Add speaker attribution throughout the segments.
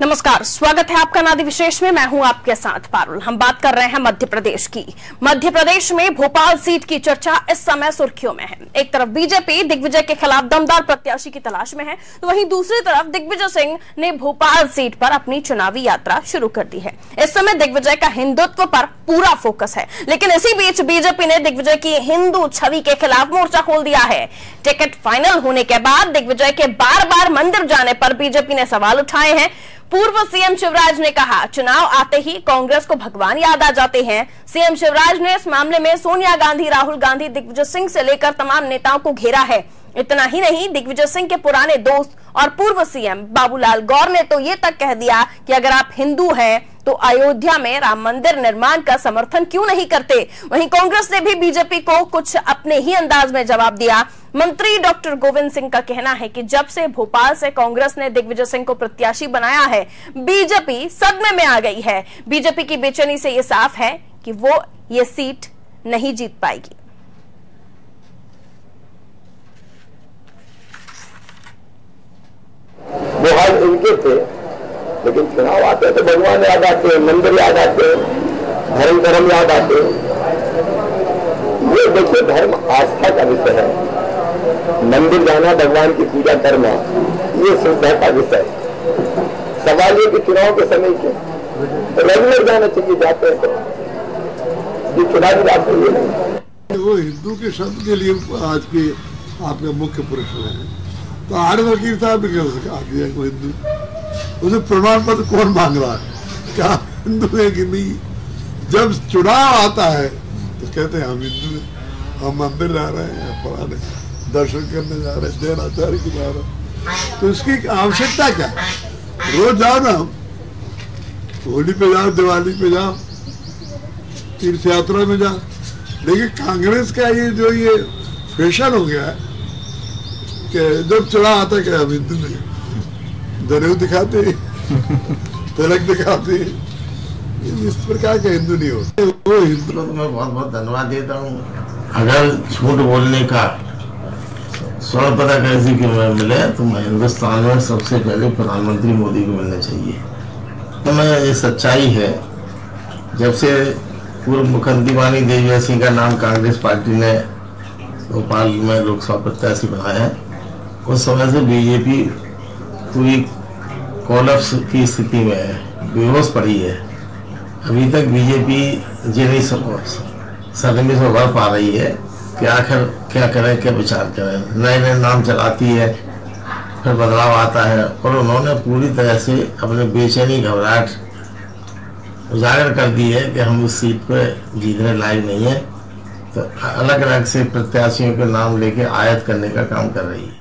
Speaker 1: नमस्कार, स्वागत है आपका नादी विशेष में। मैं हूं आपके साथ पारुल। हम बात कर रहे हैं मध्य प्रदेश की। मध्य प्रदेश में भोपाल सीट की चर्चा इस समय सुर्खियों में है। एक तरफ बीजेपी दिग्विजय के खिलाफ दमदार प्रत्याशी की तलाश में है, तो वहीं दूसरी तरफ दिग्विजय सिंह ने भोपाल सीट पर अपनी चुनावी यात्रा शुरू कर दी है। इस समय दिग्विजय का हिंदुत्व पर पूरा फोकस है, लेकिन इसी बीच बीजेपी ने दिग्विजय की हिंदू छवि के खिलाफ मोर्चा खोल दिया है। टिकट फाइनल होने के बाद दिग्विजय के बार बार मंदिर जाने पर बीजेपी ने सवाल उठाए हैं। पूर्व सीएम शिवराज ने कहा, चुनाव आते ही कांग्रेस को भगवान याद आ जाते हैं। सीएम शिवराज ने इस मामले में सोनिया गांधी, राहुल गांधी, दिग्विजय सिंह से लेकर तमाम नेताओं को घेरा है। इतना ही नहीं, दिग्विजय सिंह के पुराने दोस्त और पूर्व सीएम बाबूलाल गौर ने तो ये तक कह दिया कि अगर आप हिंदू हैं तो अयोध्या में राम मंदिर निर्माण का समर्थन क्यों नहीं करते। वहीं कांग्रेस ने भी बीजेपी को कुछ अपने ही अंदाज में जवाब दिया। मंत्री डॉक्टर गोविंद सिंह का कहना है कि जब से भोपाल से कांग्रेस ने दिग्विजय सिंह को प्रत्याशी बनाया है, बीजेपी सदमे में आ गई है। बीजेपी की बेचैनी से यह साफ है कि वो ये सीट नहीं जीत पाएगी।
Speaker 2: वो हाल इनके थे, लेकिन चुनाव आते हैं तो भगवान याद आते हैं, मंदिर याद आते हैं, धर्म याद आते हैं। ये देखिए, धर्म आस्था का विषय है। मंदिर जाना, भगवान की पूजा करना, ये श्रद्धा का विषय है। सवाल ये कि चुनाव के समय क्यों तो रेगुलर जाना चाहिए, जाते हैं तो ये चुनावी रास्ते ये नहीं।
Speaker 3: वो हिंदू के शब्द के लिए आज के आपका मुख्य प्रश्न है, तो आर वकील साहब भी कह सका हिंदू, उसे प्रमाण पत्र कौन मांग रहा है, क्या हिंदू है कि नहीं। जब चुनाव आता है तो कहते हैं हम हिंदू हैं, हम मंदिर जा रहे हैं, पुराने दर्शन करने जा रहे हैं, जैनाचार्य की जा रहे हैं, तो इसकी आवश्यकता क्या है। रोज जाओ ना, होली पे जाओ, दिवाली पे जाओ, तीर्थ यात्रा में जाओ, लेकिन कांग्रेस का ये जो ये फैशन हो गया है कि जब चुनाव आता है कि हम हिंदू नहीं, जनेऊ दिखाते तिलक दिखाते, इस प्रकार के हिंदू नहीं होते। वो हिंदू
Speaker 4: तो मैं बहुत बहुत धन्यवाद देता हूँ। अगर झूठ बोलने का स्वर्ण पदक ऐसी कि मैं मिले तो मैं हिंदुस्तान में सबसे पहले प्रधानमंत्री मोदी को मिलना चाहिए। तो मैं ये सच्चाई है, जब से पूर्व मुख्यमंत्री वाणी दिग्विजय सिंह का नाम कांग्रेस पार्टी ने भोपाल में लोकसभा प्रत्याशी बनाया है, उस समय से बीजेपी पूरी कोलैप्स की स्थिति में है, बेहोश पड़ी है। अभी तक बीजेपी जिन्हें सदमे से उभर पा रही है कि आखिर क्या करें, क्या विचार करें। नए नए नाम चलाती है, फिर बदलाव आता है, और उन्होंने पूरी तरह से अपने बेचैनी घबराहट उजागर कर दी है कि हम उस सीट पर जीतने लायक नहीं है, तो अलग अलग से प्रत्याशियों के नाम लेके आयत करने का काम कर रही है।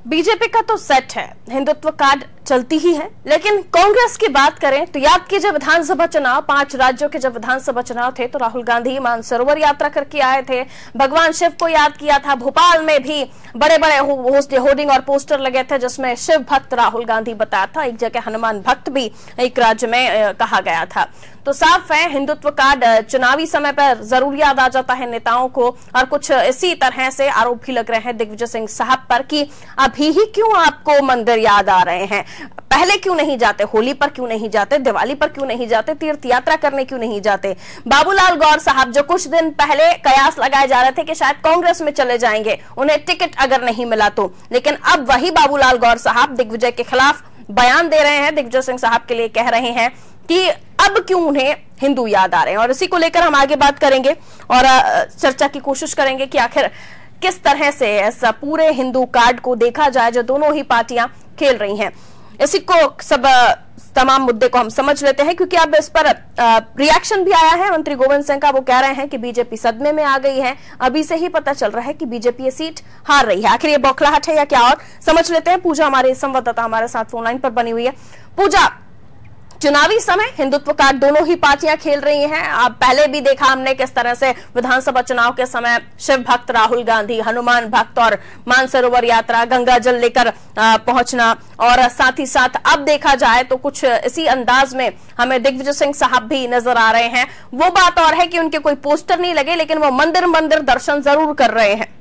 Speaker 1: बीजेपी का तो सेट है, हिंदुत्व कार्ड चलती ही है, लेकिन कांग्रेस की बात करें तो याद कीजिए विधानसभा चुनाव, 5 राज्यों के जब विधानसभा चुनाव थे तो राहुल गांधी मानसरोवर यात्रा करके आए थे, भगवान शिव को याद किया था। भोपाल में भी बड़े बड़े होर्डिंग और पोस्टर लगे थे जिसमें शिव भक्त राहुल गांधी बताया था, एक जगह हनुमान भक्त भी एक राज्य में कहा गया था। तो साफ है, हिंदुत्व कार्ड चुनावी समय पर जरूर याद आ जाता है नेताओं को। और कुछ इसी तरह से आरोप भी लग रहे हैं दिग्विजय सिंह साहब पर कि अभी ही क्यों आपको मंदिर याद आ रहे हैं, पहले क्यों नहीं जाते, होली पर क्यों नहीं जाते, दिवाली पर क्यों नहीं जाते, तीर्थ यात्रा करने क्यों नहीं जाते। बाबूलाल गौर साहब जो कुछ दिन पहले कयास लगाए जा रहे थे कि शायद कांग्रेस में चले जाएंगे उन्हें टिकट अगर नहीं मिला तो, लेकिन अब वही बाबूलाल गौर साहब दिग्विजय के खिलाफ बयान दे रहे हैं। दिग्विजय सिंह साहब के लिए कह रहे हैं कि अब क्यों उन्हें हिंदू याद आ रहे हैं, और इसी को लेकर हम आगे बात करेंगे और चर्चा की कोशिश करेंगे कि आखिर किस तरह से ऐसा पूरे हिंदू कार्ड को देखा जाए जो दोनों ही पार्टियां खेल रही हैं। इसी को सब तमाम मुद्दे को हम समझ लेते हैं, क्योंकि अब इस पर रिएक्शन भी आया है मंत्री गोविंद सिंह का। वो कह रहे हैं कि बीजेपी सदमे में आ गई है, अभी से ही पता चल रहा है कि बीजेपी ये सीट हार रही है। आखिर ये बौखलाहट है या क्या, और समझ लेते हैं। पूजा हमारे संवाददाता हमारे साथ फोन लाइन पर बनी हुई है। पूजा, चुनावी समय हिंदुत्व कार्ड दोनों ही पार्टियां खेल रही हैं। अब पहले भी देखा हमने किस तरह से विधानसभा चुनाव के समय शिव भक्त राहुल गांधी, हनुमान भक्त और मानसरोवर यात्रा, गंगा जल लेकर पहुंचना, और साथ ही साथ अब देखा जाए तो कुछ इसी अंदाज में हमें दिग्विजय सिंह साहब भी नजर आ रहे हैं। वो बात और है कि उनके कोई पोस्टर नहीं लगे, लेकिन वो मंदिर दर्शन जरूर कर रहे हैं।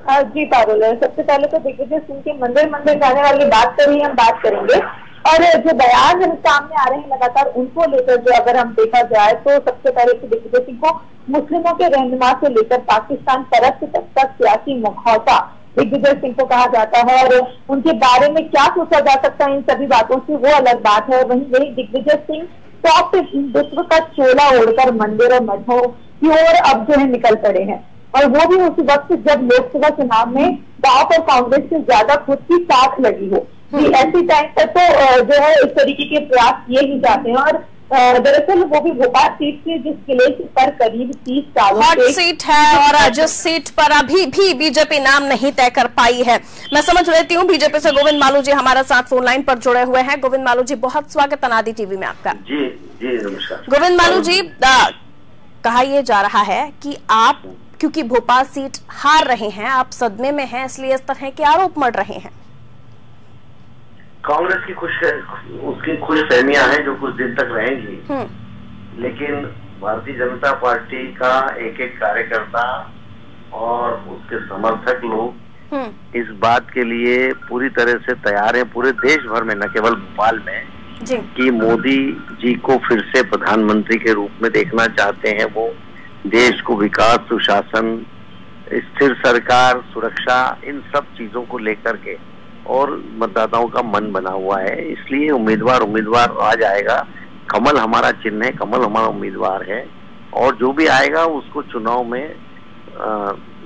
Speaker 5: जी पारुल, सबसे पहले तो दिग्विजय सिंह के मंदिर मंदिर जाने वाली बात पर ही हम बात करेंगे। और जो बयान सामने आ रहे हैं लगातार उनको लेकर, जो अगर हम देखा जाए तो सबसे पहले तो दिग्विजय सिंह को मुस्लिमों के रहनुमा से लेकर पाकिस्तान परस्त तक सियासी मुखौटा दिग्विजय सिंह को कहा जाता है। और उनके बारे में क्या सोचा जा सकता है इन सभी बातों से, वो अलग बात है। वही दिग्विजय सिंह सॉफ्ट हिंदुत्व का चोला ओढ़कर मंदिर और मठों की ओर अब जो है निकल पड़े हैं, और वो भी उस वक्त जब लोकसभा चुनाव में आप और कांग्रेस से ज्यादा खुद की साथ लगी हो। ऐसी टाइम पर तो जो है इस तरीके के प्रयास किए ही जाते हैं। और दरअसल वो भी भोपाल सीट से जिस किले पर करीब 30 सालों
Speaker 1: हॉट सीट है, और जिस सीट पर अभी भी बीजेपी नाम नहीं तय कर पाई है। मैं समझ लेती हूँ बीजेपी से गोविंद मालू जी हमारे साथ फोन लाइन पर जुड़े हुए हैं। गोविंद मालू जी, बहुत स्वागत अनादि टीवी में आपका।
Speaker 2: जी जी नमस्कार।
Speaker 1: गोविंद मालू जी, कहा यह जा रहा है कि आप क्योंकि भोपाल सीट हार रहे हैं, आप सदमे में हैं, इसलिए इस तरह के आरोप मढ़ रहे हैं।
Speaker 6: कांग्रेस की उसकी खुश फहमियां हैं जो कुछ दिन तक रहेंगी, लेकिन भारतीय जनता पार्टी का एक एक कार्यकर्ता और उसके समर्थक लोग इस बात के लिए पूरी तरह से तैयार हैं, पूरे देश भर में, न केवल भोपाल में, कि मोदी जी को फिर से प्रधानमंत्री के रूप में देखना चाहते हैं। वो देश को विकास, सुशासन, स्थिर सरकार, सुरक्षा, इन सब चीजों को लेकर के और मतदाताओं का मन बना हुआ है। इसलिए उम्मीदवार आ जाएगा। कमल हमारा चिन्ह है, कमल हमारा उम्मीदवार है, और जो भी आएगा उसको चुनाव में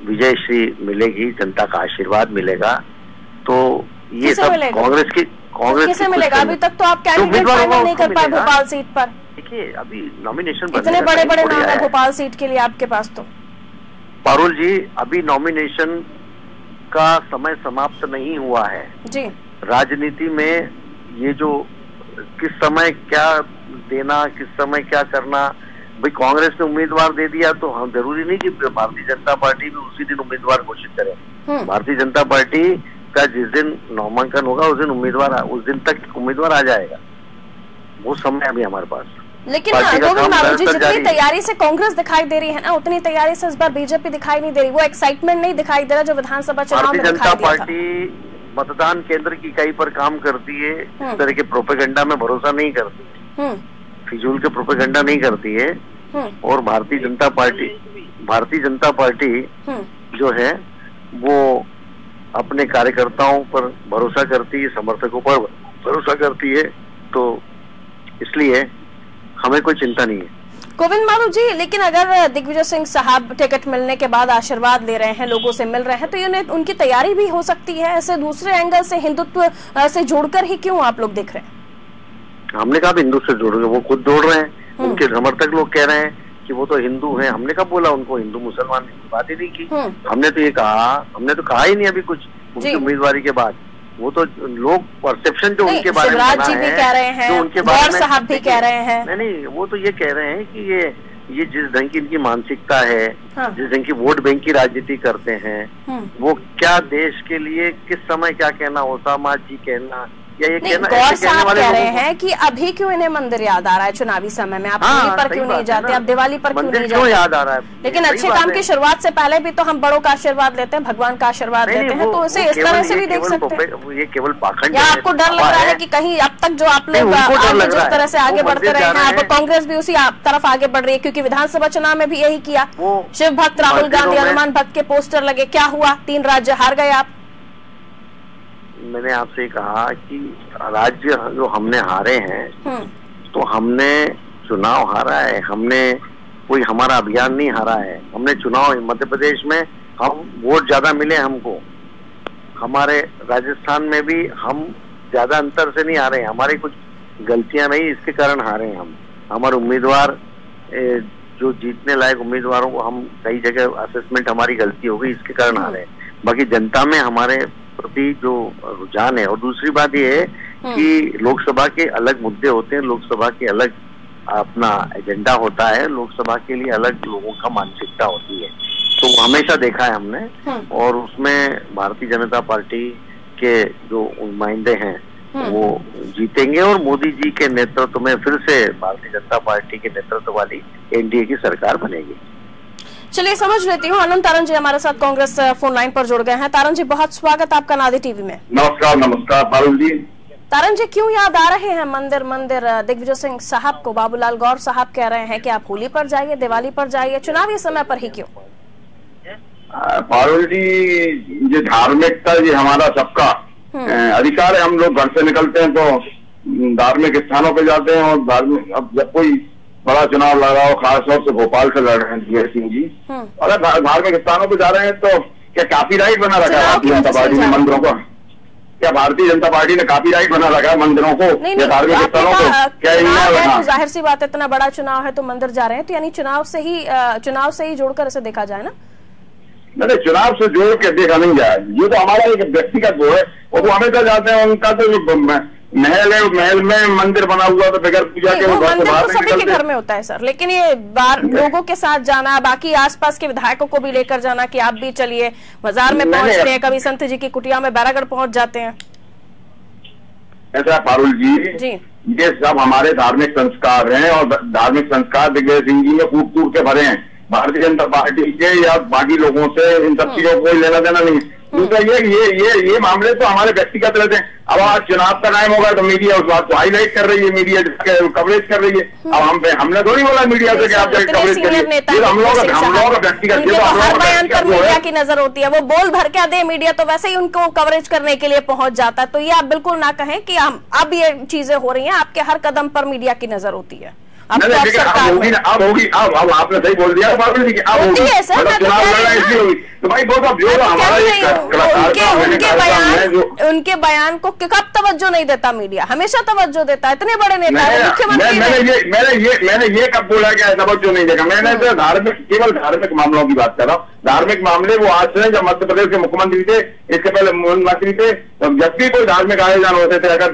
Speaker 6: विजय श्री मिलेगी, जनता का आशीर्वाद मिलेगा। तो ये सब कांग्रेस
Speaker 1: किसे मिलेगा? अभी तक तो आप कैंडिडेट फाइनल नहीं कर पाए भोपाल सीट पर।
Speaker 6: देखिए, अभी नॉमिनेशन
Speaker 1: इतने बड़े बड़े नाम है भोपाल सीट के लिए आपके पास। तो
Speaker 6: पारुल जी, अभी नॉमिनेशन का समय समाप्त नहीं हुआ है
Speaker 1: जी।
Speaker 6: राजनीति में ये जो किस समय क्या देना, किस समय क्या करना, भाई कांग्रेस ने उम्मीदवार दे दिया तो हम जरूरी नहीं कि भारतीय जनता पार्टी भी उसी दिन उम्मीदवार घोषित करे। भारतीय जनता पार्टी का जिस दिन नामांकन होगा उस दिन तक उम्मीदवार आ जाएगा। वो समय अभी हमारे पास।
Speaker 1: लेकिन गोविंद मालू जी, जितनी तैयारी से कांग्रेस दिखाई दे रही है ना, उतनी तैयारी से इस बार बीजेपी दिखाई नहीं दे रही। वो एक्साइटमेंट नहीं दिखाई दे रहा जो विधानसभा चुनाव में दिखाई दिया था।
Speaker 6: भारतीय जनता पार्टी मतदान केंद्र की इकाई पर काम करती है, इस तरह के प्रोपेगेंडा में भरोसा नहीं करती है, फिजूल के प्रोपेगेंडा नहीं करती है। और भारतीय जनता पार्टी जो है वो अपने कार्यकर्ताओं पर भरोसा करती है, समर्थकों पर भरोसा करती है, तो इसलिए हमें कोई चिंता नहीं है।
Speaker 1: गोविंद मालू जी, लेकिन अगर दिग्विजय सिंह साहब टिकट मिलने के बाद आशीर्वाद ले रहे हैं, लोगों से मिल रहे हैं, तो ये उनकी तैयारी भी हो सकती है। ऐसे दूसरे एंगल से हिंदुत्व से जोड़कर ही क्यों आप लोग देख रहे हैं?
Speaker 6: हमने कहा हिंदू से जोड़ रहे, वो खुद जोड़ रहे हैं। उनके समर्थक लोग कह रहे हैं कि वो तो हिंदू हैं। हमने कब बोला उनको हिंदू मुसलमान की बात ही नहीं की। हमने तो कहा ही नहीं अभी कुछ उनकी उम्मीदवारी के बाद। वो तो लोग परसेप्शन जो उनके बारे में
Speaker 1: शिवराज जी भी कह रहे हैं,
Speaker 6: जो उनके बारे में
Speaker 1: साहब भी कह रहे हैं।
Speaker 6: नहीं, वो तो ये कह रहे हैं कि ये जिस ढंग की इनकी मानसिकता है, जिस ढंग की वोट बैंक की राजनीति करते हैं, वो क्या देश के लिए किस समय क्या कहना, ओसामा जी कहना, या ये कहना,
Speaker 1: गौर साहब कह रहे हैं कि अभी क्यों इन्हें मंदिर याद आ रहा है चुनावी समय में? आप होली पर क्यों नहीं जाते, आप दिवाली पर क्यों नहीं जाते?
Speaker 6: याद आ रहा है,
Speaker 1: लेकिन अच्छे काम की शुरुआत से पहले भी तो हम बड़ों का आशीर्वाद लेते हैं, भगवान का आशीर्वाद लेते हैं, तो उसे इस तरह से भी देख सकते हैं।
Speaker 6: ये केवल पाखंड
Speaker 1: या आपको डर लग रहा है कि कहीं अब तक जो आप लोग जिस तरह से आगे बढ़ते रहे हैं, अब कांग्रेस भी उसी तरफ आगे बढ़ रही है? क्योंकि विधानसभा चुनाव में भी यही किया, शिव भक्त राहुल गांधी, हनुमान भक्त के पोस्टर लगे, क्या हुआ? 3 राज्य हार गए आप।
Speaker 6: मैंने आपसे कहा कि राज्य जो हमने हारे हैं, तो हमने चुनाव हारा है, हमने कोई हमारा अभियान नहीं हारा है। हमने चुनाव मध्य प्रदेश में हम वोट ज्यादा मिले हमको, हमारे राजस्थान में भी हम ज्यादा अंतर से नहीं हारे, हमारी कुछ गलतियां नहीं, इसके कारण हारे हैं हम। हमारे उम्मीदवार जो जीतने लायक उम्मीदवारों को हम कई जगह असेसमेंट हमारी गलती हो गई, इसके कारण हारे। बाकी जनता में हमारे प्रति जो रुझान है। और दूसरी बात ये है कि लोकसभा के अलग मुद्दे होते हैं, लोकसभा के अलग अपना एजेंडा होता है, लोकसभा के लिए अलग लोगों का मानसिकता होती है, तो हमेशा देखा है हमने। और उसमें भारतीय जनता पार्टी के जो नुमाइंदे हैं वो जीतेंगे और मोदी जी के नेतृत्व में फिर से भारतीय जनता पार्टी के नेतृत्व वाली एनडीए की सरकार बनेगी।
Speaker 1: चलिए समझ लेती हूँ। आनंद तारण जी हमारे साथ कांग्रेस फोन लाइन पर जुड़ गए हैं। तारण जी बहुत स्वागत आपका नादी टीवी में।
Speaker 2: नमस्कार पारुल जी।
Speaker 1: तारण जी क्यों याद आ रहे हैं मंदिर दिग्विजय सिंह साहब को? बाबूलाल गौर साहब कह रहे हैं कि आप होली पर जाइए, दिवाली पर जाइए, चुनावी समय पर ही क्यों?
Speaker 2: पारुल जी, ये धार्मिकता ये हमारा सबका अधिकार है। हम लोग घर से निकलते हैं तो धार्मिक स्थानों पे जाते हैं और धार्मिक, अब जब कोई बड़ा चुनाव लड़ रहा हो, खासतौर से भोपाल से लड़ रहे हैं दिग्विजय सिंह जी, और धार्मिक स्थानों पे जा रहे हैं तो क्या कॉपीराइट बना रखा है भारतीय जनता पार्टी ने मंदिरों को? क्या भारतीय जनता पार्टी ने कॉपीराइट बना रखा है मंदिरों को या धार्मिक स्थलों को? क्या
Speaker 1: तो जाहिर सी बात है, इतना बड़ा चुनाव है तो मंदिर जा रहे हैं, तो यानी चुनाव से ही जोड़कर इसे देखा जाए ना?
Speaker 2: नहीं, चुनाव से जोड़ के देखा नहीं जाए। ये तो हमारा एक व्यक्तिगत वो है, वो हमेशा जाते हैं। उनका तो महल है, महल में मंदिर बना हुआ तो बगैर पूजा के
Speaker 1: मंदिर तो सभी के घर में होता है सर, लेकिन ये लोगों के साथ जाना, बाकी आसपास के विधायकों को भी लेकर जाना कि आप भी चलिए, बाजार में पहुंचते हैं, कभी संत जी की कुटिया में बैरागढ़ पहुंच जाते हैं।
Speaker 2: ऐसा पारुल जी, ये सब हमारे धार्मिक संस्कार हैं और धार्मिक संस्कार दिग्विजय सिंह जी में कूट कूट के भरे हैं। भारतीय जनता पार्टी के या बाकी लोगों से इन सब चीजों को कोई लेना देना नहीं। दूसरा ये मामले तो हमारे व्यक्तिगत रहते हैं। अब आज चुनाव का टाइम होगा तो मीडिया उस बात को हाईलाइट कर रही है, मीडिया कवरेज कर रही है। अब हमने थोड़ी बोला मीडिया से कि आप कवरेज करिए, हम लोगों का व्यक्तिगत
Speaker 1: बयान पर मीडिया की नजर होती है। वो बोल भर क्या दे मीडिया तो वैसे ही उनको कवरेज करने के लिए पहुंच जाता है। तो ये आप बिल्कुल ना कहें कि अब ये चीजें हो रही हैं, आपके हर कदम पर मीडिया की नजर होती है।
Speaker 2: अब होगी ना, अब होगी। अब आपने सही बोल दिया, अब होगी, चुनाव लड़ना इसलिए होगी। तो भाई वो जो
Speaker 1: उनके बयान को कब तवज्जो नहीं देता मीडिया? हमेशा तवज्जो देता है। इतने बड़े नेता है, मुख्यमंत्री।
Speaker 2: मैंने ये कब बोला कि तवज्जो नहीं देगा? मैंने तो केवल धार्मिक मामलों की बात कर रहा हूँ। धार्मिक मामले वो आज से जब मध्य प्रदेश के मुख्यमंत्री थे, इसके पहले मुख्यमंत्री थे, जब भी कोई धार्मिक आयोजन होते थे, अगर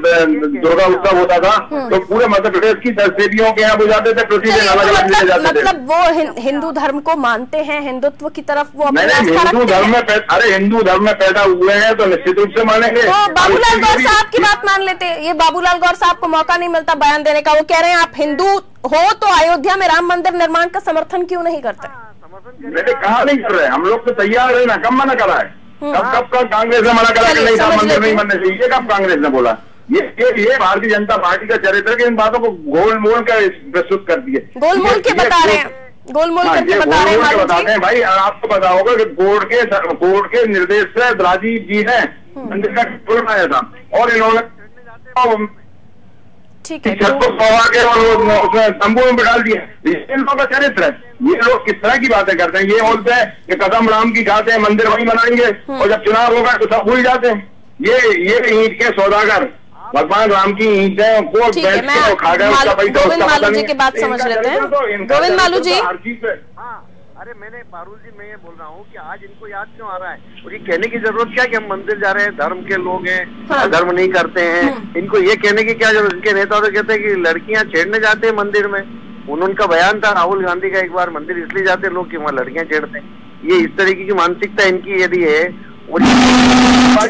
Speaker 2: दुर्गा उत्सव होता था तो पूरे मध्य प्रदेश की 10 देवियों के यहाँ जाते थे, प्रतिदिन अलग अलग ले जाते थे।
Speaker 1: मतलब वो हिंदू धर्म को मानते हैं, हिंदुत्व की तरफ वो
Speaker 2: हिंदू धर्म में हिंदू धर्म में पैदा हुए हैं तो निश्चित रूप से मानेंगे।
Speaker 1: बाबूलाल गौर साहब की बात मान लेते हैं। ये बाबूलाल गौर साहब को मौका नहीं मिलता बयान देने का। वो कह रहे हैं आप हिंदू हो तो अयोध्या में राम मंदिर निर्माण का समर्थन क्यों नहीं करते?
Speaker 2: मैंने कहा नहीं कर रहे, हम लोग तो तैयार है ना। कब मना करा है? कब कांग्रेस ने मना करा कि नहीं राम मंदिर नहीं बनने चाहिए? ये कब कांग्रेस ने बोला? ये भारतीय जनता पार्टी का चरित्र के इन बातों को गोलमोल कर प्रस्तुत कर दिए।
Speaker 1: गोलमोल के बता रहे हैं, गोलमोल करके बता रहे हैं।
Speaker 2: बताते हैं भाई, आपको पता होगा कि बोर्ड के निर्देश से राजीव जी ने मंदिर का बनाया था और इन्होंने
Speaker 1: ठीक है
Speaker 2: छत को सवा के और उसमें तंबू में डाल दिया। इन लोगों का चरित्र है। ये लोग किस तरह की बातें करते हैं? ये बोलते हैं कि कदम राम की खाते हैं, मंदिर वहीं बनाएंगे, और जब चुनाव होगा तो सब भूल जाते हैं। ये ईंट के सौदागर भगवान राम की ईंट है, को बैठ के खा गए उसका पैसा।
Speaker 1: गोविंद मालू जी की बात समझ लेते हैं। गोविंद मालू जी,
Speaker 6: अरे मैंने पारुल जी, मैं ये बोल रहा हूँ कि आज इनको याद क्यों आ रहा है? क्योंकि कहने की जरूरत क्या कि हम मंदिर जा रहे हैं, धर्म के लोग हैं, धर्म नहीं करते हैं। इनको ये कहने की क्या जरूरत? इनके नेता तो कहते हैं कि लड़कियां छेड़ने जाते हैं मंदिर में। उनका बयान था राहुल गांधी का, एक बार मंदिर इसलिए जाते लोग कि वहाँ लड़कियां छेड़ते हैं। ये इस तरीके की मानसिकता इनकी यदि है,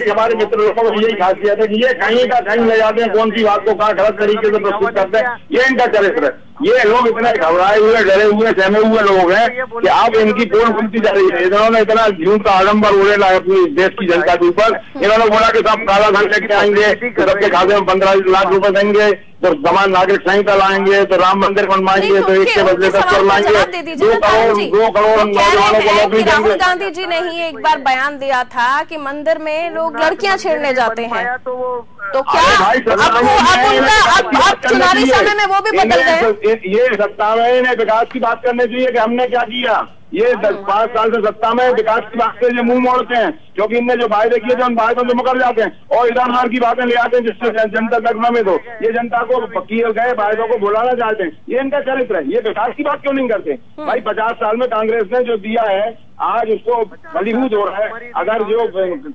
Speaker 2: हमारे मित्र लोगों को यही खासियत है कि ये कहीं का कहीं ले जाते हैं, कौन सी बात को कहाँ गलत तरीके से प्रस्तुत करते हैं। ये इनका चरित्र है। ये लोग इतने घबराए हुए, डरे हुए, सहमे हुए लोग हैं कि आप इनकी पोल खुलती जा रही है। इन्होंने इतना झूठ का आडम्बर उड़ेला है अपनी देश की जनता के ऊपर। इन्होंने बोला कि सब काला धन लेके आएंगे, सबके खाते में 15 लाख रुपए देंगे, तो समान नागरिक संहिता लाएंगे, तो राम मंदिर बनवाएंगे, तो एक के बदले 10 करोड़ लाएंगे, 2 करोड़ नौजवानों को नौकरी देंगे।
Speaker 1: राहुल गांधी जी ने ही एक बार बयान दिया था कि मंदिर में लोग लड़कियां छेड़ने जाते हैं, तो क्या अब चुनावी समय में वो भी बदल गए?
Speaker 2: ये सत्ता में इन्हें विकास की बात करनी चाहिए कि हमने क्या किया। ये 5 साल से सत्ता में विकास की बात से मुंह मोड़ते हैं, क्योंकि इनने जो वायदे किए थे उन वायदों से मुकर जाते हैं और इधर उधर की बातें ले आते हैं, जिससे जनता तक में दो। ये जनता को किए गए वायदों को भुलाना चाहते हैं। ये इनका चरित्र है। ये विकास की बात क्यों नहीं करते? भाई 50 साल में कांग्रेस ने जो दिया है आज उसको फलीभूत हो रहा है। अगर जो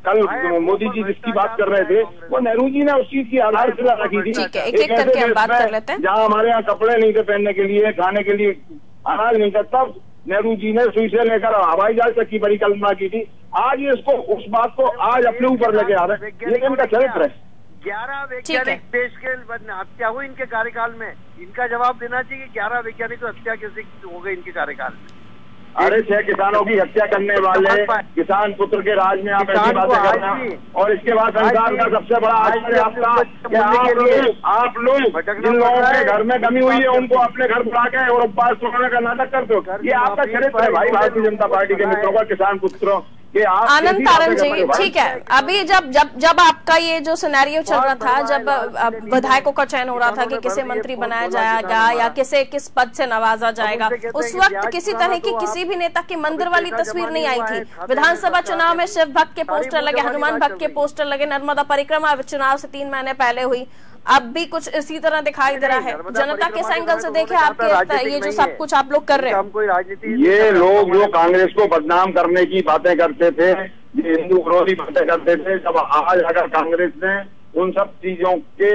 Speaker 2: कल मोदी जी जिसकी बात कर रहे थे वो नेहरू जी ने उस चीज की आधारशिला रखी थी।
Speaker 1: एक करके हम बात कर लेते हैं।
Speaker 2: जहाँ हमारे यहाँ कपड़े नहीं थे पहनने के लिए, खाने के लिए अनाज नहीं था, तब नेहरू जी ने सुई से लेकर हवाई जहाज तक की परिकल्पना की थी। आज ये इसको उस बात को आज अपने ऊपर लेके आ रहे हैं। ये इनका चरित्र है।
Speaker 6: 11 वैज्ञानिक देश के हत्या हुई इनके कार्यकाल में। इनका जवाब देना चाहिए कि 11 वैज्ञानिक हत्या कैसे हो गई इनके कार्यकाल में।
Speaker 7: अरे 6 किसानों की हत्या करने वाले किसान पुत्र के राज में आप ऐसी बातें कर रहे हैं। और इसके बाद संसार का सबसे बड़ा आश्चर्य आपका आप लोग जिन लोगों के घर में कमी हुई है उनको अपने घर बुला के और उपवास तोड़ने का नाटक करते हो। ये आपका चरित्र है भाई भारतीय जनता पार्टी के मित्रों का, किसान पुत्रों के।
Speaker 1: आनंद तारण जी, ठीक है, अभी जब आपका ये जो सिनेरियो चल रहा था, जब विधायकों का चयन हो रहा था कि किसे मंत्री बनाया जाएगा या किस पद से नवाजा जाएगा, उस वक्त किसी तरह की किसी भी नेता की मंदिर वाली तस्वीर नहीं आई थी। विधानसभा चुनाव में शिव भक्त के पोस्टर लगे, हनुमान भक्त के पोस्टर लगे, नर्मदा परिक्रमा चुनाव से 3 महीने पहले हुई, अब भी कुछ इसी तरह दिखाई दे रहा है। जनता के एंगल से देखे आपके ये जो सब कुछ आप लोग कर रहे हैं,
Speaker 7: ये लोग जो कांग्रेस को बदनाम करने की बातें करते थे, ये हिंदू विरोधी बातें करते थे, जब आज अगर कांग्रेस ने उन सब चीजों के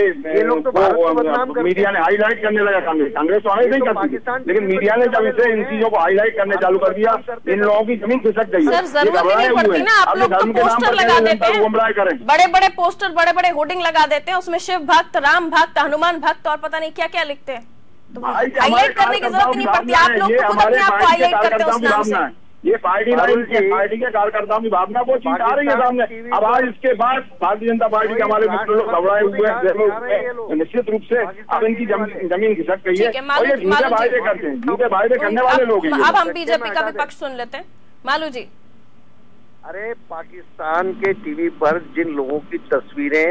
Speaker 7: मीडिया ने हाईलाइट करने लगा, कांग्रेस तो आगे नहीं करती, लेकिन मीडिया ने जब इसे इन चीजों को हाईलाइट करने चालू कर दिया, इन लोगों की जमीन खिसक गई है।
Speaker 1: सर जरूरत नहीं पड़ती ना, आप लोग तो पोस्टर लगा देते हैं, बड़े बड़े पोस्टर, बड़े बड़े होर्डिंग लगा देते हैं, उसमें शिव भक्त, राम भक्त, हनुमान भक्त और पता नहीं क्या क्या लिखते हैं। तो हाईलाइट करने की जरूरत नहीं पड़ती, आप लोग खुद अपने आप को हाईलाइट करते हैं उस नाम से।
Speaker 7: ये पार्टी पार्टी के कार्यकर्ताओं की भावना को चीज आ रही है सामने। अब आज इसके बाद भारतीय जनता पार्टी के हमारे मित्र लोग घबराए हुए हैं, निश्चित रूप से अब इनकी जमीन खिसक गई है और ये झूठे वायदे करते हैं, झूठे वायदे करने वाले लोग हैं।
Speaker 1: अब हम बीजेपी का भी पक्ष सुन लेते हैं, मालू जी।
Speaker 6: अरे पाकिस्तान के टीवी पर जिन लोगों की तस्वीरें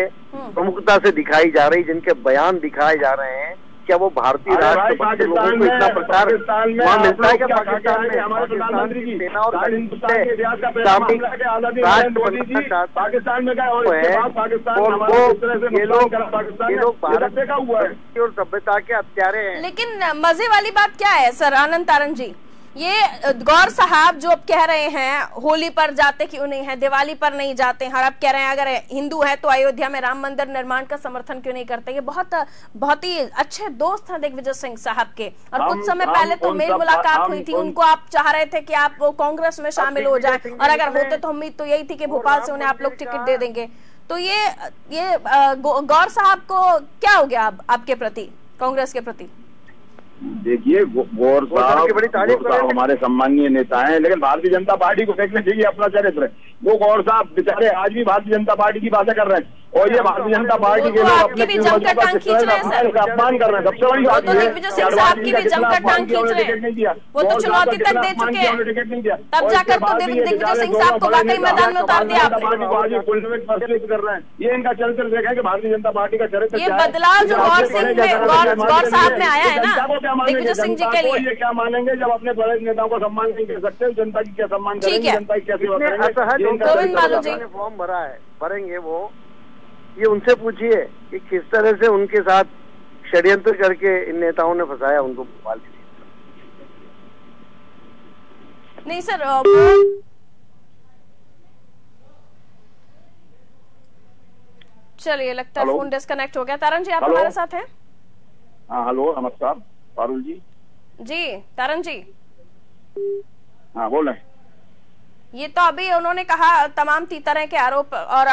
Speaker 6: प्रमुखता से दिखाई जा रही, जिनके बयान दिखाए जा रहे हैं, क्या वो भारतीय राष्ट्रपति के लोगों को इतना प्रचार वहाँ मिलता है? क्या पाकिस्तान में हमारे प्रधानमंत्री की सेना और पाकिस्तान में गए और सभ्यता के हत्यारे हैं।
Speaker 1: लेकिन मजे वाली बात क्या है सर आनंद तारण जी, ये गौर साहब जो अब कह रहे हैं होली पर जाते क्यों नहीं है, दिवाली पर नहीं जाते हैं, और अब कह रहे हैं अगर हिंदू है तो अयोध्या में राम मंदिर निर्माण का समर्थन क्यों नहीं करते। ये बहुत ही अच्छे दोस्त हैं दिग्विजय सिंह साहब के, और कुछ समय पहले तो मेल मुलाकात हुई थी, उनको आप चाह रहे थे कि आप वो कांग्रेस में शामिल हो जाए, और अगर होते तो उम्मीद तो यही थी कि भोपाल से उन्हें आप लोग टिकट दे देंगे। तो ये गौर साहब को क्या हो गया आपके प्रति, कांग्रेस के प्रति?
Speaker 7: देखिए गौर साहब हमारे सम्मानीय नेता हैं, लेकिन भारतीय जनता पार्टी को देखना चाहिए अपना चरित्र। वो गौर साहब बेचारे आज भी भारतीय जनता पार्टी की बातें कर रहे हैं, और ये भारतीय जनता पार्टी के लोग अपने अपमान कर रहे हैं। सबसे बड़ी बात है
Speaker 1: वो तो चुनौती तक दे चुके हैं, तब जाकर तो दिग्विजय सिंह साहब को वाकई मैदान में उतार दिया
Speaker 7: कर रहे हैं। ये इनका चरित्र देखा कि भारतीय जनता पार्टी का चरित्र,
Speaker 1: ये बदलाव जो गौर साहब में आया है ना दिग्विजय सिंह जी के लिए,
Speaker 7: ये क्या मानेंगे जब अपने बड़े नेताओं का सम्मान नहीं कर सकते, जनता की क्या सम्मान करेंगे, जनता की कैसे
Speaker 1: करेंगे?
Speaker 6: फॉर्म भरा है, भरेंगे वो, ये उनसे पूछिए कि किस तरह से उनके साथ षड्यंत्र करके इन नेताओं ने फंसाया उनको भोपाल के लिए।
Speaker 1: नहीं सर, चलिए लगता है फोन डिस्कनेक्ट हो गया। तारण जी आप हमारे साथ हैं?
Speaker 7: हाँ हेलो, नमस्कार पारुल जी।
Speaker 1: जी तारण जी,
Speaker 7: हाँ बोल रहे।
Speaker 1: ये तो अभी उन्होंने कहा तमाम तरह के आरोप, और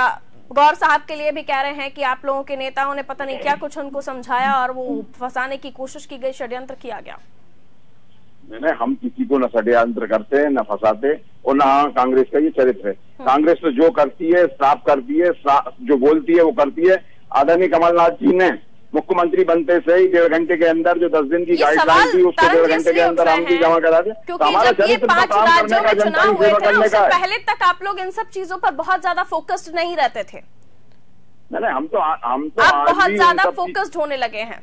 Speaker 1: गौर साहब के लिए भी कह रहे हैं कि आप लोगों के नेताओं ने पता नहीं क्या कुछ उनको समझाया और वो फंसाने की कोशिश की गई, षड्यंत्र किया गया।
Speaker 7: नहीं, हम किसी को न षड्यंत्र करते न फंसाते, और न कांग्रेस का ये चरित्र है। कांग्रेस तो जो करती है साफ करती है, जो बोलती है वो करती है। आदरणीय कमलनाथ जी ने मुख्यमंत्री बनते से ही 1.5 घंटे के अंदर जो 10 दिन की गाइडलाइन थी उसको 1.5 घंटे के अंदर हम भी जमा करा दे।
Speaker 1: क्योंकि जब ये 5 राज्यों में चुनाव हुए थे उससे पहले तक आप लोग इन सब चीजों पर बहुत ज्यादा फोकस्ड नहीं रहते थे।
Speaker 7: नहीं, हम तो
Speaker 1: आप बहुत ज्यादा फोकस्ड होने लगे हैं।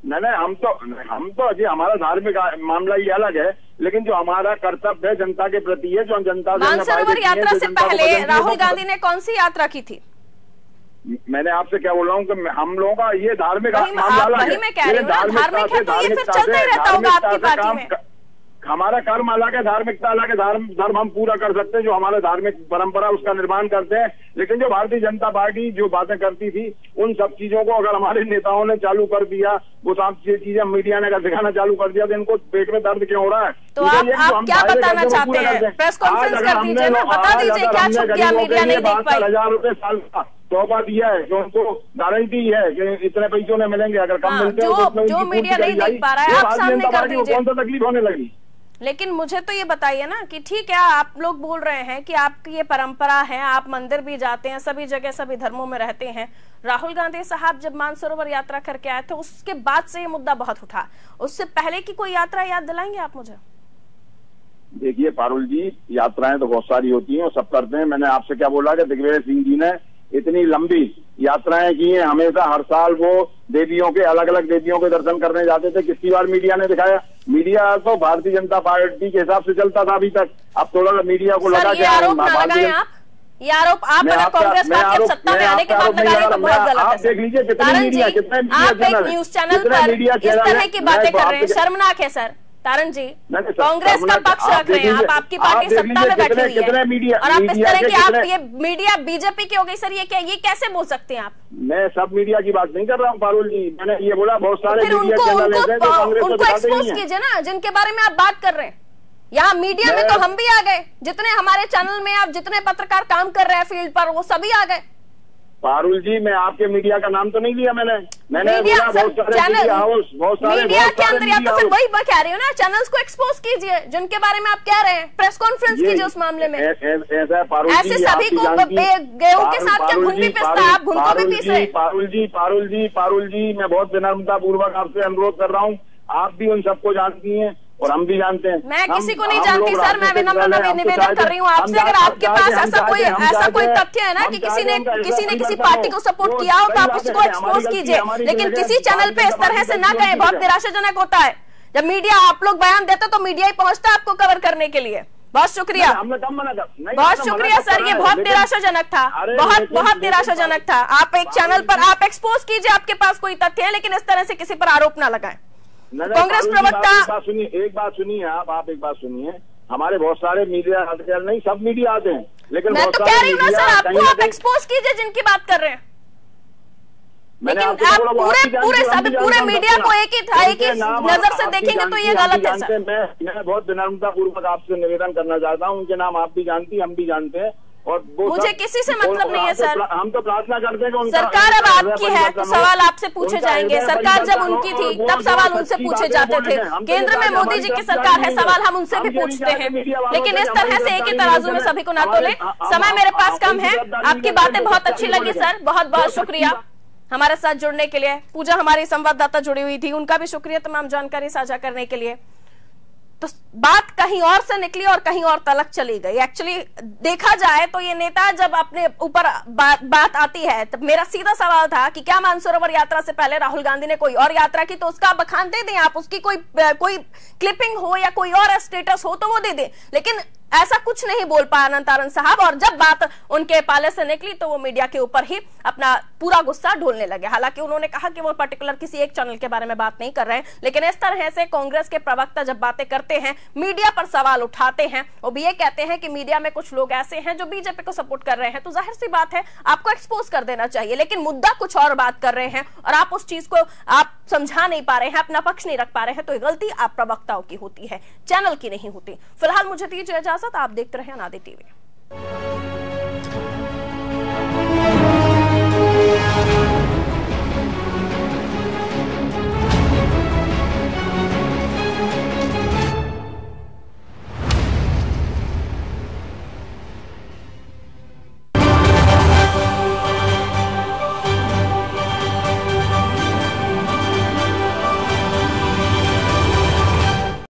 Speaker 7: नहीं, हम तो अजय हमारा धार्मिक मामला ये अलग है, लेकिन जो हमारा कर्तव्य है जनता के प्रति है, जो जनता
Speaker 1: मानसरोवर यात्रा से पहले राहुल गांधी ने कौन सी यात्रा की थी?
Speaker 7: मैंने आपसे क्या बोल रहा हूँ कि हम लोगों का ये धार्मिक मामला अलग है।
Speaker 1: मैं कह रही हूँ धार्मिक है तो ये फिर चलता ही रहता होगा आपकी पार्टी में।
Speaker 7: हमारा कर्म अलग है, धार्मिकता अलग है। धर्म हम पूरा कर सकते हैं, जो हमारा धार्मिक परंपरा उसका निर्माण करते हैं, लेकिन जो भारतीय जनता पार्टी जो बातें करती थी उन सब चीजों को अगर हमारे नेताओं ने चालू कर दिया, वो सब चीजें मीडिया ने अगर दिखाना चालू कर दिया, तो इनको पेट में दर्द क्यों हो रहा है?
Speaker 1: तो आप क्या बताना चाहते हैं? प्रेस कॉन्फ्रेंस कर दीजिए ना, बता दीजिए क्या छुप गया, मीडिया नहीं देख पाई।
Speaker 7: 1000 रुपए साल का तोहफा दिया है, जो उनको गारंटी है कि इतने पैसों में मिलेंगे, अगर कम मिलते हैं
Speaker 1: जो मीडिया नहीं देख पा रहा है आप सामने कर दीजिए।
Speaker 7: कौन सा तकलीफ होने लगी?
Speaker 1: लेकिन मुझे तो ये बताइए ना कि ठीक है, आप लोग बोल रहे हैं कि आपकी ये परंपरा है, आप मंदिर भी जाते हैं, सभी जगह सभी धर्मों में रहते हैं। राहुल गांधी साहब जब मानसरोवर यात्रा करके आए थे उसके बाद से ये मुद्दा बहुत उठा, उससे पहले की कोई यात्रा याद दिलाएंगे आप मुझे?
Speaker 7: देखिए पारुल जी, यात्राएं तो बहुत सारी होती हैं और सब करते हैं। मैंने आपसे क्या बोला कि दिग्विजय सिंह जी ने इतनी लंबी यात्राएं की हैं, हमेशा हर साल वो देवियों के, अलग अलग देवियों के दर्शन करने जाते थे। कितनी बार मीडिया ने दिखाया? मीडिया तो भारतीय जनता पार्टी के हिसाब से चलता था अभी तक। अब थोड़ा मीडिया को लगा
Speaker 1: ये आरोप ना लगाएं आप, ये आरोप आप अगर कांग्रेस पार्टी सत्ता में आने के बाद लगाएंगे तो बहुत गलत है।
Speaker 7: आप देख लीजिए कितने मीडिया, कितने
Speaker 1: आप एक न्यूज चैनल पर इस तरह की बातें कर रहे हैं, शर्मनाक है सर। तारण जी, कांग्रेस का पक्ष रख रहे हैं आप, आपकी पार्टी सत्ता में बैठी हुई है और आप इस तरह की आप ये मीडिया बीजेपी की हो गई सर, ये क्या, ये कैसे बोल सकते हैं आप?
Speaker 7: मैं सब मीडिया की बात नहीं कर रहा हूँ पारुल जी, मैंने ये बोला बहुत सारे
Speaker 1: फिर उनको एक्सपोज कीजिए ना, जिनके बारे में आप बात कर रहे हैं। यहाँ मीडिया में तो हम भी आ गए, जितने हमारे चैनल में आप जितने पत्रकार काम कर रहे हैं फील्ड पर वो सभी आ गए।
Speaker 7: पारुल जी, मैं आपके मीडिया का नाम तो नहीं लिया, मैंने
Speaker 1: मीडिया के अंदर या तो फिर वही कह रही हो ना, चैनल्स को एक्सपोज कीजिए जिनके बारे में आप कह रहे हैं, प्रेस कॉन्फ्रेंस कीजिए उस मामले में। ऐसे सभी को गेहूं के साथ क्या घुन भी पिसता है, आप घुन को भी पीस रहे।
Speaker 7: पारुल जी, मैं बहुत विनम्रता पूर्वक आपसे अनुरोध कर रहा हूँ, आप भी उन सबको जानती हैं और हम भी जानते हैं।
Speaker 1: मैं किसी को नहीं जानती सर, मैं विनम्र निवेदन कर रही हूँ आपसे, अगर आपके पास ऐसा कोई तथ्य है ना कि किसी ने किसी पार्टी को सपोर्ट किया हो तो आप उसको एक्सपोज कीजिए, लेकिन किसी चैनल पे इस तरह से ना कहें, बहुत निराशाजनक होता है। जब मीडिया आप लोग बयान देते तो मीडिया ही पहुंचता है आपको कवर करने के लिए। बहुत शुक्रिया, बहुत शुक्रिया सर, ये बहुत निराशाजनक था, बहुत निराशाजनक था। आप एक चैनल पर आप एक्सपोज कीजिए, आपके पास कोई तथ्य है, लेकिन इस तरह से किसी पर आरोप ना लगाएं। कांग्रेस प्रवक्ता,
Speaker 7: एक बात सुनिए आप एक बात सुनिए, हमारे बहुत सारे मीडिया नहीं, सब मीडिया आते हैं, लेकिन
Speaker 1: मैं तो कह रही हूँ सर, आपको आप एक्सपोज कीजिए जिनकी बात कर रहे हैं, लेकिन आप पूरे मीडिया को एक ही नजर से देखेंगे तो ये गलत है सर।
Speaker 7: मैं बहुत विनम्रता पूर्वक आपसे निवेदन करना चाहता हूँ, उनके नाम आप भी जानती, हम भी जानते हैं, और
Speaker 1: मुझे किसी से मतलब नहीं है सर।
Speaker 7: हम तो प्रार्थना करते हैं कि
Speaker 1: सरकार अब आपकी है तो सवाल आपसे पूछे जाएंगे। सरकार जब उनकी थी तब सवाल उनसे पूछे जाते थे, केंद्र में मोदी जी की सरकार है, सवाल हम उनसे भी पूछते हैं, लेकिन इस तरह से एक ही तराजू में सभी को ना तोले। समय मेरे पास कम है, आपकी बातें बहुत अच्छी लगी सर, बहुत बहुत शुक्रिया हमारे साथ जुड़ने के लिए। पूजा हमारी संवाददाता जुड़ी हुई थी, उनका भी शुक्रिया तमाम जानकारी साझा करने के लिए। तो बात कहीं और से निकली और कहीं और तलक चली गई। एक्चुअली देखा जाए तो ये नेता जब अपने ऊपर बात आती है तब मेरा सीधा सवाल था कि क्या मानसरोवर यात्रा से पहले राहुल गांधी ने कोई और यात्रा की तो उसका बखान दे दें आप, उसकी कोई क्लिपिंग हो या कोई और स्टेटस हो तो वो दे दें, लेकिन ऐसा कुछ नहीं बोल पाया अनंतारन साहब। और जब बात उनके पाले से निकली तो वो मीडिया के ऊपर ही अपना पूरा गुस्सा ढोलने लगे। हालांकि उन्होंने कहा कि वो पर्टिकुलर किसी एक चैनल के बारे में बात नहीं कर रहे हैं, लेकिन इस तरह से कांग्रेस के प्रवक्ता जब बातें करते हैं, मीडिया पर सवाल उठाते हैं, वो भी ये कहते हैं कि मीडिया में कुछ लोग ऐसे हैं जो बीजेपी को सपोर्ट कर रहे हैं, तो जाहिर सी बात है आपको एक्सपोज कर देना चाहिए, लेकिन मुद्दा कुछ और बात कर रहे हैं और आप उस चीज को आप समझा नहीं पा रहे हैं, अपना पक्ष नहीं रख पा रहे हैं, तो गलती आप प्रवक्ताओं की होती है, चैनल की नहीं होती। फिलहाल मुझे दीजिए इजाजत, आप देखते रहे अनादि टीवी।